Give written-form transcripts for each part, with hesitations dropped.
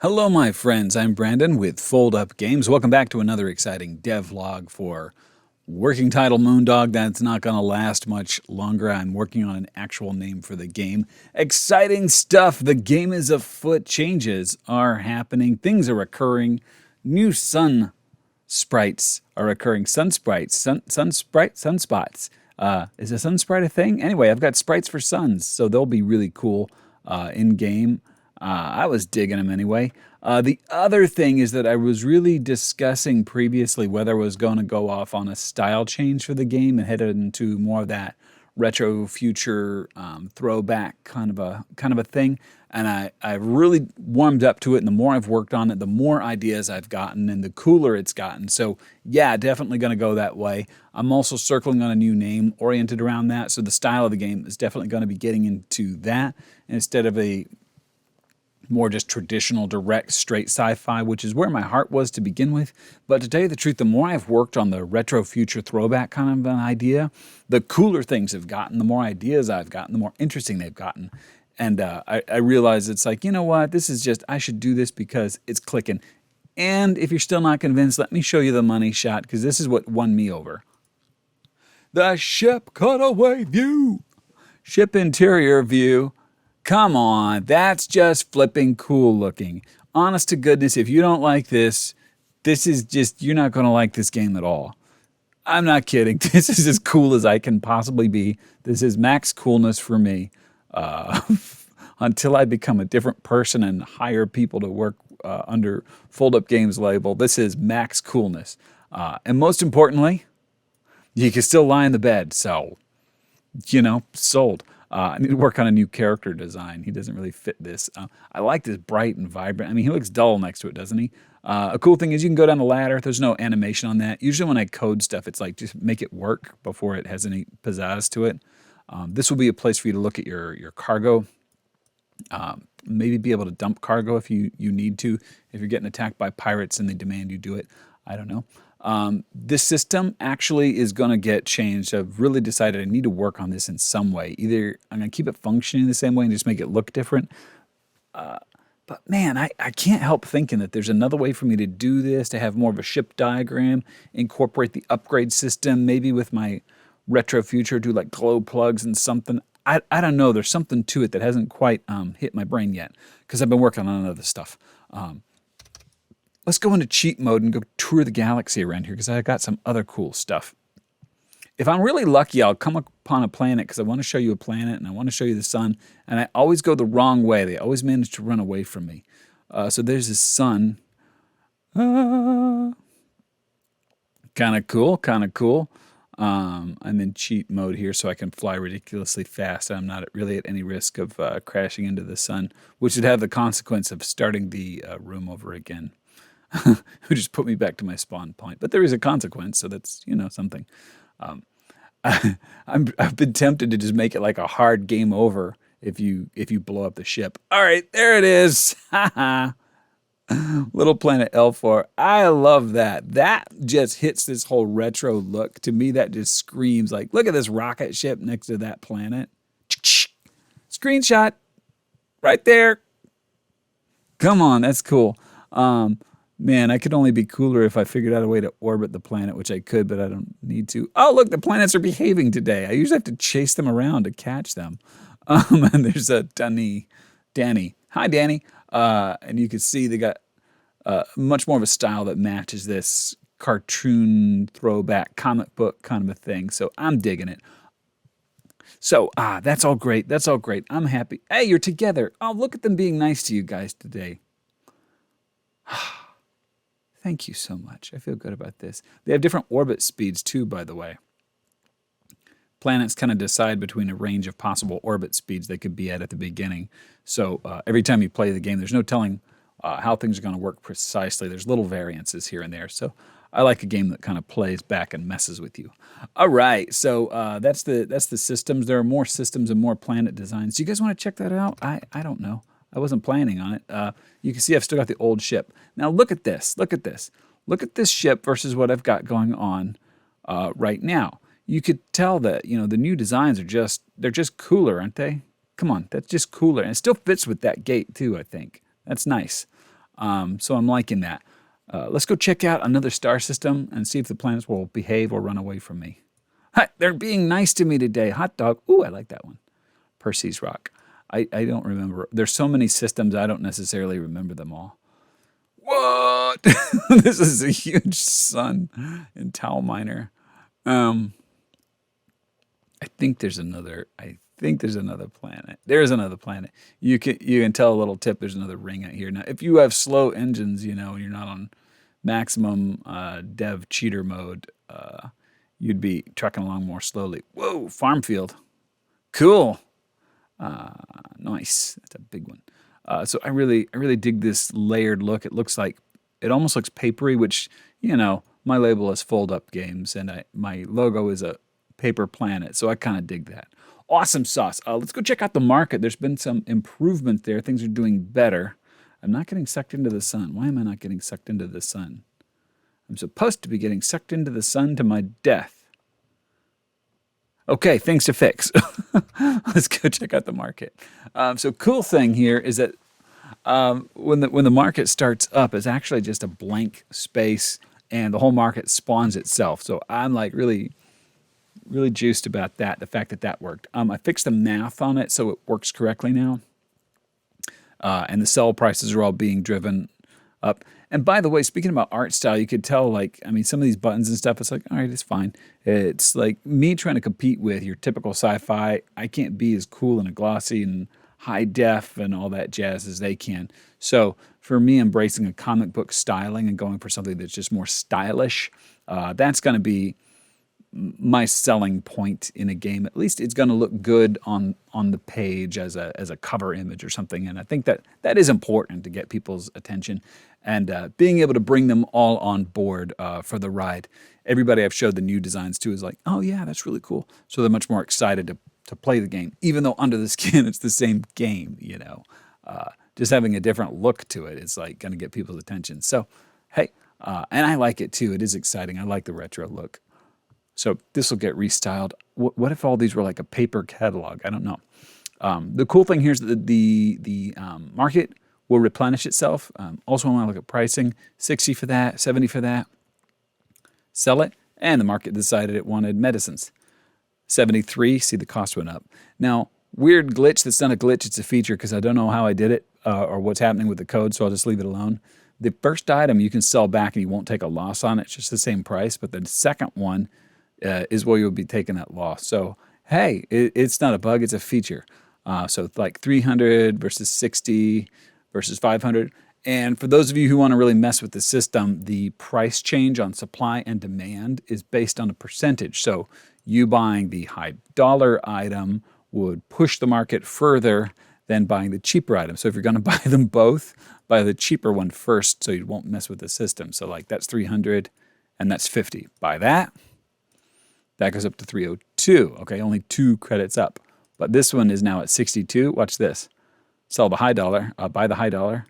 Hello, my friends. I'm Brandon with Fold Up Games. Welcome back to another exciting devlog for working title Moondog. That's not going to last much longer. I'm working on an actual name for the game. Exciting stuff. The game is afoot. Changes are happening. Things are occurring. New sun sprites are occurring. Sun sprites. Sunspots. Is a sun sprite a thing? Anyway, I've got sprites for suns, so they'll be really cool in game. I was digging them anyway. The other thing is that I was really discussing previously whether I was going to go off on a style change for the game and head into more of that retro future throwback kind of a thing. And I've really warmed up to it, and the more I've worked on it, the more ideas I've gotten and the cooler it's gotten. So yeah, definitely going to go that way. I'm also circling on a new name oriented around that. So the style of the game is definitely going to be getting into that instead of a more just traditional, direct, straight sci-fi, which is where my heart was to begin with. But to tell you the truth, the more I've worked on the retro future throwback kind of an idea, the cooler things have gotten, the more ideas I've gotten, the more interesting they've gotten. And I realize it's like, you know what, this is just, I should do this because it's clicking. And if you're still not convinced, let me show you the money shot, because this is what won me over. The ship cutaway view. Ship interior view. Come on, that's just flipping cool looking. Honest to goodness, if you don't like this, this is just, you're not going to like this game at all. I'm not kidding. This is as cool as I can possibly be. This is max coolness for me. Until I become a different person and hire people to work under Fold Up Games label, this is max coolness. And most importantly, you can still lie in the bed. So, sold. I need to work on a new character design. He doesn't really fit this. I like this bright and vibrant. I mean, he looks dull next to it, doesn't he? A cool thing is you can go down the ladder. There's no animation on that. Usually when I code stuff, it's like just make it work before it has any pizzazz to it. This will be a place for you to look at your cargo. Maybe be able to dump cargo if you need to. If you're getting attacked by pirates and they demand you do it. I don't know. This system actually is going to get changed. I've really decided I need to work on this in some way. Either I'm going to keep it functioning the same way and just make it look different. But man, I can't help thinking that there's another way for me to do this, to have more of a ship diagram, incorporate the upgrade system, maybe with my retro future, do like glow plugs and something. I don't know. There's something to it that hasn't quite hit my brain yet because I've been working on other stuff. Let's go into cheat mode and go tour the galaxy around here because I got some other cool stuff. If I'm really lucky, I'll come upon a planet because I want to show you a planet and I want to show you the sun. And I always go the wrong way. They always manage to run away from me. So there's the sun. Kind of cool, kind of cool. I'm in cheat mode here so I can fly ridiculously fast. I'm not really at any risk of crashing into the sun, which would have the consequence of starting the room over again. Who just put me back to my spawn point. But there is a consequence, so that's, something. I've been tempted to just make it like a hard game over if you blow up the ship. All right, there it is. Little planet L4. I love that. That just hits this whole retro look. To me, that just screams like, look at this rocket ship next to that planet. Screenshot right there. Come on, that's cool. Man, I could only be cooler if I figured out a way to orbit the planet, which I could, but I don't need to. Oh, look, the planets are behaving today. I usually have to chase them around to catch them. And there's a Danny. Hi, Danny. And you can see they got much more of a style that matches this cartoon throwback comic book kind of a thing. So I'm digging it. So, that's all great. That's all great. I'm happy. Hey, you're together. Oh, look at them being nice to you guys today. Thank you so much. I feel good about this. They have different orbit speeds too, by the way. Planets kind of decide between a range of possible orbit speeds they could be at the beginning. So every time you play the game, there's no telling how things are going to work precisely. There's little variances here and there. So I like a game that kind of plays back and messes with you. All right, so that's the systems. There are more systems and more planet designs. Do you guys want to check that out? I don't know. I wasn't planning on it. You can see I've still got the old ship. Now look at this. Look at this. Look at this ship versus what I've got going on right now. You could tell that the new designs are they're just cooler, aren't they? Come on, that's just cooler, and it still fits with that gate too. I think that's nice. So I'm liking that. Let's go check out another star system and see if the planets will behave or run away from me. Hi, they're being nice to me today. Hot dog. Ooh, I like that one. Percy's Rock. I don't remember. There's so many systems, I don't necessarily remember them all. What? This is a huge sun in Tau Minor. Um, I think there's another. I think there's another planet. There is another planet. You can tell a little tip. There's another ring out here. Now, if you have slow engines, you know, and you're not on maximum dev cheater mode, you'd be trucking along more slowly. Whoa, farm field. Cool. Nice. That's a big one. So I really dig this layered look. It almost looks papery, which, you know, my label is Fold Up Games, and my logo is a paper planet, so I kind of dig that. Awesome sauce. Let's go check out the market. There's been some improvement there. Things are doing better. I'm not getting sucked into the sun. Why am I not getting sucked into the sun? I'm supposed to be getting sucked into the sun to my death. Okay, things to fix. Let's go check out the market. So cool thing here is that when the market starts up, it's actually just a blank space, and the whole market spawns itself. So I'm like really juiced about that. The fact that that worked. I fixed the math on it so it works correctly now, and the sell prices are all being driven up. And by the way, speaking about art style, you could tell, like, I mean, some of these buttons and stuff, it's like, all right, it's fine. It's like me trying to compete with your typical sci-fi. I can't be as cool and glossy and high def and all that jazz as they can. So for me, embracing a comic book styling and going for something that's just more stylish, that's going to be my selling point in a game. At least it's going to look good on the page as a cover image or something. And I think that is important to get people's attention, and being able to bring them all on board for the ride. Everybody I've showed the new designs to is like, oh yeah, that's really cool. So they're much more excited to play the game, even though under the skin it's the same game. You know, just having a different look to it is like going to get people's attention. So hey, and I like it too. It is exciting. I like the retro look. So this will get restyled. What if all these were like a paper catalog? I don't know. The cool thing here is that the market will replenish itself. Also, I want to look at pricing. 60 for that, 70 for that. Sell it. And the market decided it wanted medicines. 73, see the cost went up. Now, weird glitch. That's not a glitch. It's a feature because I don't know how I did it or what's happening with the code, so I'll just leave it alone. The first item you can sell back and you won't take a loss on it. It's just the same price. But the second one is where you'll be taking that loss. So, hey, it's not a bug, it's a feature. So like 300 versus 60 versus 500. And for those of you who want to really mess with the system, the price change on supply and demand is based on a percentage. So you buying the high dollar item would push the market further than buying the cheaper item. So if you're going to buy them both, buy the cheaper one first so you won't mess with the system. So like that's 300 and that's 50. Buy that. That goes up to 302. Okay, only 2 credits up. But this one is now at 62. Watch this. Sell the high dollar, buy the high dollar,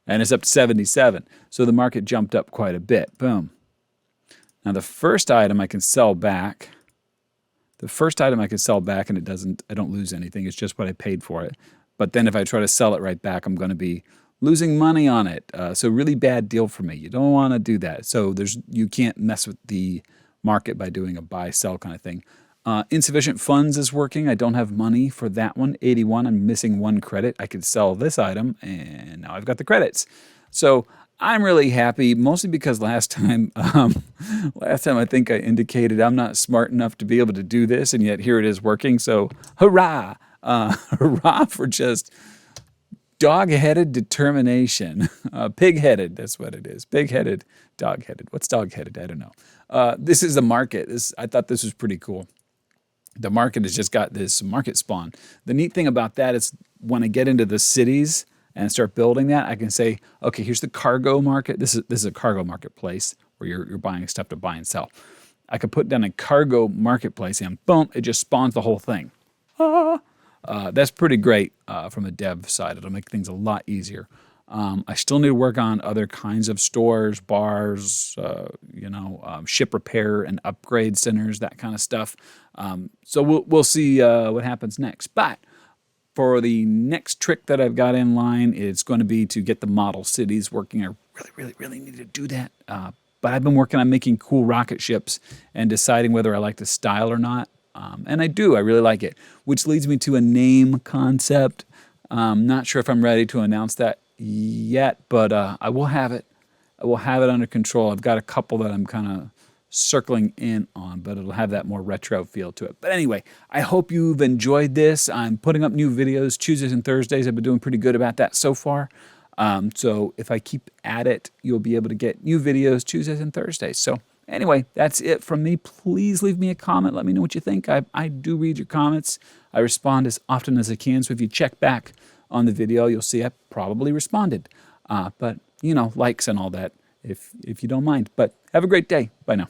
and it's up to 77. So the market jumped up quite a bit. Boom. Now the first item I can sell back. The first item I can sell back, and I don't lose anything. It's just what I paid for it. But then if I try to sell it right back, I'm going to be losing money on it. So really bad deal for me. You don't want to do that. So you can't mess with the market by doing a buy-sell kind of thing. Insufficient funds is working. I don't have money for that one. 81, I'm missing 1 credit. I could sell this item, and now I've got the credits. So I'm really happy, mostly because last time I think I indicated I'm not smart enough to be able to do this, and yet here it is working. So hurrah! Hurrah for just dog-headed determination. Pig-headed, that's what it is. Pig-headed, dog-headed. What's dog-headed? I don't know. This is the market. I thought this was pretty cool. The market has just got this market spawn. The neat thing about that is when I get into the cities and start building that, I can say, okay, here's the cargo market. This is a cargo marketplace where you're buying stuff to buy and sell. I could put down a cargo marketplace and boom, it just spawns the whole thing. That's pretty great from a dev side. It'll make things a lot easier. I still need to work on other kinds of stores, bars, ship repair and upgrade centers, that kind of stuff. So we'll see what happens next. But For the next trick that I've got in line, it's going to be to get the model cities working. I really need to do that. But I've been working on making cool rocket ships and deciding whether I like the style or not. And I do. I really like it. Which leads me to a name concept. Not sure if I'm ready to announce that yet, but I will have it. I will have it under control. I've got a couple that I'm kind of circling in on, but it'll have that more retro feel to it. But anyway, I hope you've enjoyed this. I'm putting up new videos Tuesdays and Thursdays. I've been doing pretty good about that so far. So if I keep at it, you'll be able to get new videos Tuesdays and Thursdays. So anyway, that's it from me. Please leave me a comment. Let me know what you think. I do read your comments. I respond as often as I can. So if you check back on the video, you'll see I probably responded. But, you know, likes and all that if you don't mind. But have a great day. Bye now.